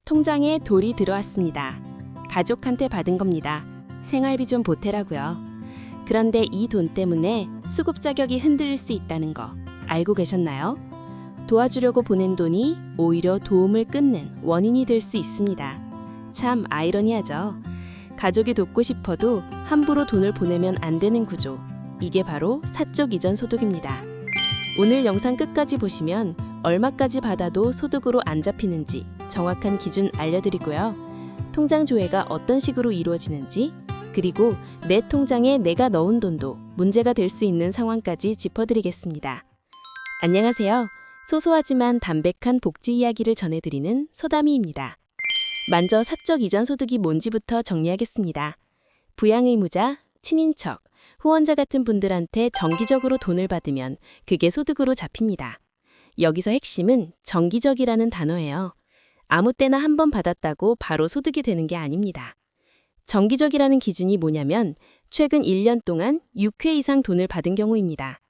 통장에 돌이 들어왔습니다. 가족한테 받은 겁니다. 생활비 좀 보태라고요. 그런데 이 돈 때문에 수급 자격이 흔들릴 수 있다는 거 알고 계셨나요? 도와주려고 보낸 돈이 오히려 도움을 끊는 원인이 될 수 있습니다. 참 아이러니하죠. 가족이 돕고 싶어도 함부로 돈을 보내면 안 되는 구조. 이게 바로 사적 이전 소득입니다. 오늘 영상 끝까지 보시면 얼마까지 받아도 소득으로 안 잡히는지 정확한 기준 알려드리고요. 통장 조회가 어떤 식으로 이루어지는지, 그리고 내 통장에 내가 넣은 돈도 문제가 될 수 있는 상황까지 짚어드리겠습니다. 안녕하세요. 소소하지만 담백한 복지 이야기를 전해드리는 소담이입니다. 먼저 사적 이전 소득이 뭔지부터 정리하겠습니다. 부양의무자, 친인척, 후원자 같은 분들한테 정기적으로 돈을 받으면 그게 소득으로 잡힙니다. 여기서 핵심은 정기적이라는 단어예요. 아무 때나 한 번 받았다고 바로 소득이 되는 게 아닙니다. 정기적이라는 기준이 뭐냐면 최근 1년 동안 6회 이상 돈을 받은 경우입니다.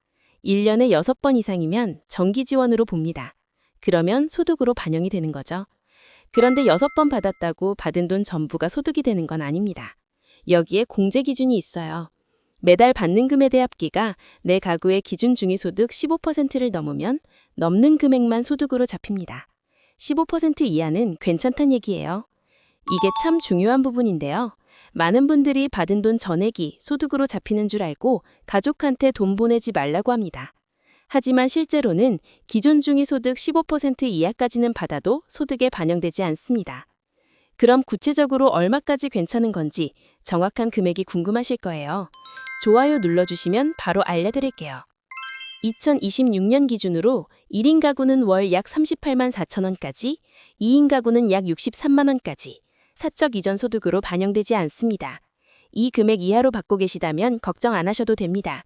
1년에 6번 이상이면 정기 지원으로 봅니다. 그러면 소득으로 반영이 되는 거죠. 그런데 6번 받았다고 받은 돈 전부가 소득이 되는 건 아닙니다. 여기에 공제 기준이 있어요. 매달 받는 금의 대합기가 내 가구의 기준 중위소득 15%를 넘으면 넘는 금액만 소득으로 잡힙니다. 15% 이하는 괜찮단 얘기예요. 이게 참 중요한 부분인데요. 많은 분들이 받은 돈 전액이 소득으로 잡히는 줄 알고 가족한테 돈 보내지 말라고 합니다. 하지만 실제로는 기존 중위소득 15% 이하까지는 받아도 소득에 반영되지 않습니다. 그럼 구체적으로 얼마까지 괜찮은 건지 정확한 금액이 궁금하실 거예요. 좋아요 눌러주시면 바로 알려드릴게요. 2026년 기준으로 1인 가구는 월 약 38만 4천 원까지, 2인 가구는 약 63만 원까지 사적 이전 소득으로 반영되지 않습니다. 이 금액 이하로 받고 계시다면 걱정 안 하셔도 됩니다.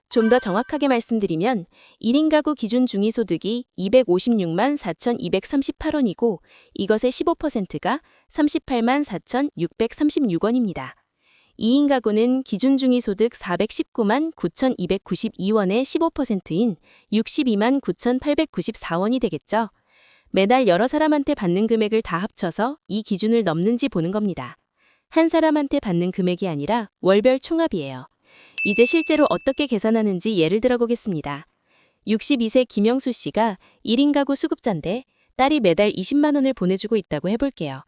좀 더 정확하게 말씀드리면 1인 가구 기준 중위소득이 256만 4,238원이고 이것의 15%가 38만 4,636원입니다. 2인 가구는 기준 중위소득 419만 9,292원의 15%인 62만 9,894원이 되겠죠. 매달 여러 사람한테 받는 금액을 다 합쳐서 이 기준을 넘는지 보는 겁니다. 한 사람한테 받는 금액이 아니라 월별 총합이에요. 이제 실제로 어떻게 계산하는지 예를 들어 보겠습니다. 62세 김영수 씨가 1인 가구 수급자인데 딸이 매달 20만 원을 보내주고 있다고 해볼게요.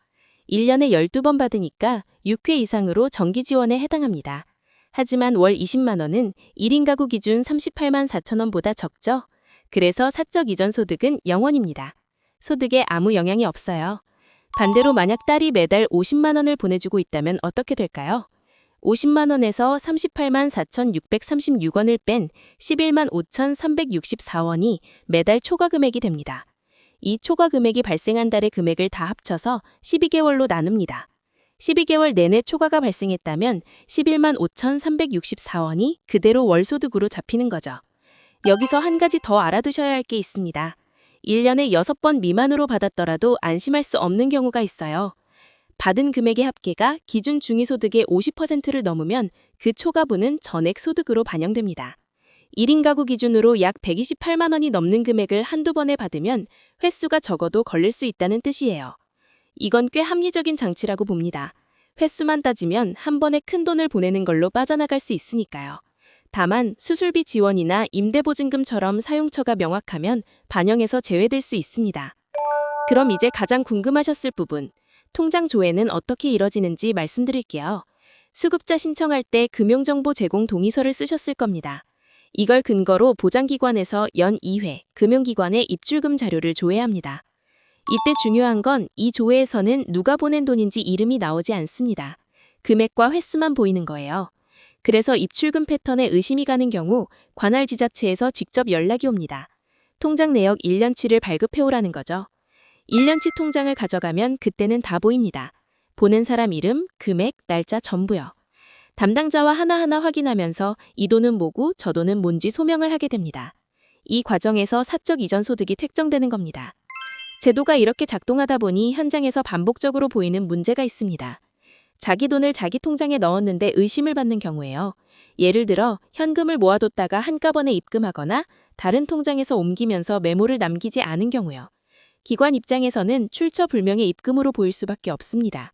1년에 12번 받으니까 6회 이상으로 정기 지원에 해당합니다. 하지만 월 20만 원은 1인 가구 기준 38만 4천 원보다 적죠? 그래서 사적 이전 소득은 0원입니다. 소득에 아무 영향이 없어요. 반대로 만약 딸이 매달 50만 원을 보내주고 있다면 어떻게 될까요? 50만 원에서 38만 4,636원을 뺀 11만 5,364원이 매달 초과 금액이 됩니다. 이 초과 금액이 발생한 달의 금액을 다 합쳐서 12개월로 나눕니다. 12개월 내내 초과가 발생했다면 11만 5,364원이 그대로 월소득으로 잡히는 거죠. 여기서 한 가지 더 알아두셔야 할 게 있습니다. 1년에 6번 미만으로 받았더라도 안심할 수 없는 경우가 있어요. 받은 금액의 합계가 기준 중위소득의 50%를 넘으면 그 초과분은 전액 소득으로 반영됩니다. 1인 가구 기준으로 약 128만 원이 넘는 금액을 한두 번에 받으면 횟수가 적어도 걸릴 수 있다는 뜻이에요. 이건 꽤 합리적인 장치라고 봅니다. 횟수만 따지면 한 번에 큰 돈을 보내는 걸로 빠져나갈 수 있으니까요. 다만 수술비 지원이나 임대보증금처럼 사용처가 명확하면 반영에서 제외될 수 있습니다. 그럼 이제 가장 궁금하셨을 부분, 통장 조회는 어떻게 이뤄지는지 말씀드릴게요. 수급자 신청할 때 금융정보 제공 동의서를 쓰셨을 겁니다. 이걸 근거로 보장기관에서 연 2회 금융기관에 입출금 자료를 조회합니다. 이때 중요한 건 이 조회에서는 누가 보낸 돈인지 이름이 나오지 않습니다. 금액과 횟수만 보이는 거예요. 그래서 입출금 패턴에 의심이 가는 경우 관할 지자체에서 직접 연락이 옵니다. 통장 내역 1년치를 발급해오라는 거죠. 1년치 통장을 가져가면 그때는 다 보입니다. 보낸 사람 이름, 금액, 날짜 전부요. 담당자와 하나하나 확인하면서 이 돈은 뭐고 저 돈은 뭔지 소명을 하게 됩니다. 이 과정에서 사적 이전 소득이 획정되는 겁니다. 제도가 이렇게 작동하다 보니 현장에서 반복적으로 보이는 문제가 있습니다. 자기 돈을 자기 통장에 넣었는데 의심을 받는 경우에요. 예를 들어 현금을 모아뒀다가 한꺼번에 입금하거나 다른 통장에서 옮기면서 메모를 남기지 않은 경우요. 기관 입장에서는 출처 불명의 입금으로 보일 수밖에 없습니다.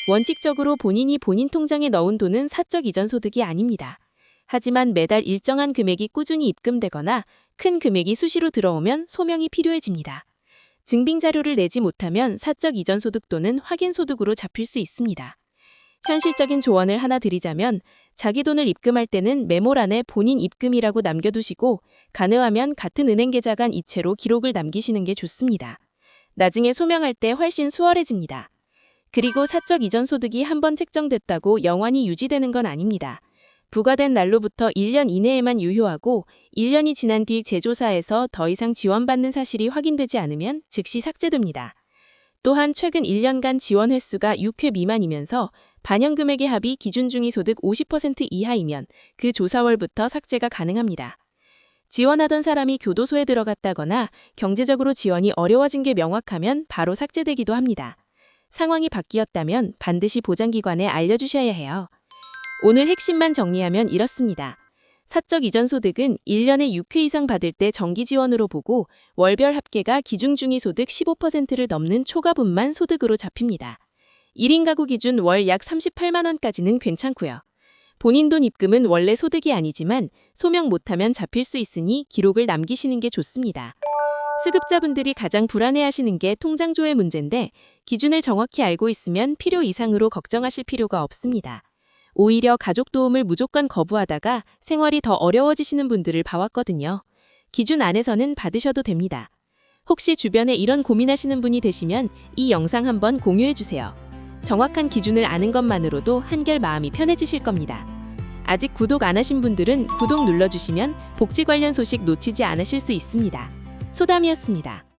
원칙적으로 본인이 본인 통장에 넣은 돈은 사적 이전 소득이 아닙니다. 하지만 매달 일정한 금액이 꾸준히 입금되거나 큰 금액이 수시로 들어오면 소명이 필요해집니다. 증빙 자료를 내지 못하면 사적 이전 소득 또는 확인 소득으로 잡힐 수 있습니다. 현실적인 조언을 하나 드리자면 자기 돈을 입금할 때는 메모란에 본인 입금이라고 남겨두시고 가능하면 같은 은행 계좌 간 이체로 기록을 남기시는 게 좋습니다. 나중에 소명할 때 훨씬 수월해집니다. 그리고 사적 이전 소득이 한번 책정됐다고 영원히 유지되는 건 아닙니다. 부과된 날로부터 1년 이내에만 유효하고 1년이 지난 뒤 재조사에서 더 이상 지원받는 사실이 확인되지 않으면 즉시 삭제됩니다. 또한 최근 1년간 지원 횟수가 6회 미만이면서 반영 금액의 합이 기준 중위소득 50% 이하이면 그 조사월부터 삭제가 가능합니다. 지원하던 사람이 교도소에 들어갔다거나 경제적으로 지원이 어려워진 게 명확하면 바로 삭제되기도 합니다. 상황이 바뀌었다면 반드시 보장기관에 알려주셔야 해요. 오늘 핵심만 정리하면 이렇습니다. 사적 이전 소득은 1년에 6회 이상 받을 때 정기 지원으로 보고 월별 합계가 기준 중위소득 15%를 넘는 초과분만 소득으로 잡힙니다. 1인 가구 기준 월 약 38만 원까지는 괜찮고요. 본인 돈 입금은 원래 소득이 아니지만 소명 못하면 잡힐 수 있으니 기록을 남기시는 게 좋습니다. 수급자분들이 가장 불안해하시는 게 통장조회 문제인데 기준을 정확히 알고 있으면 필요 이상으로 걱정하실 필요가 없습니다. 오히려 가족 도움을 무조건 거부하다가 생활이 더 어려워지시는 분들을 봐왔거든요. 기준 안에서는 받으셔도 됩니다. 혹시 주변에 이런 고민하시는 분이 되시면 이 영상 한번 공유해주세요. 정확한 기준을 아는 것만으로도 한결 마음이 편해지실 겁니다. 아직 구독 안 하신 분들은 구독 눌러주시면 복지 관련 소식 놓치지 않으실 수 있습니다. 소담이었습니다.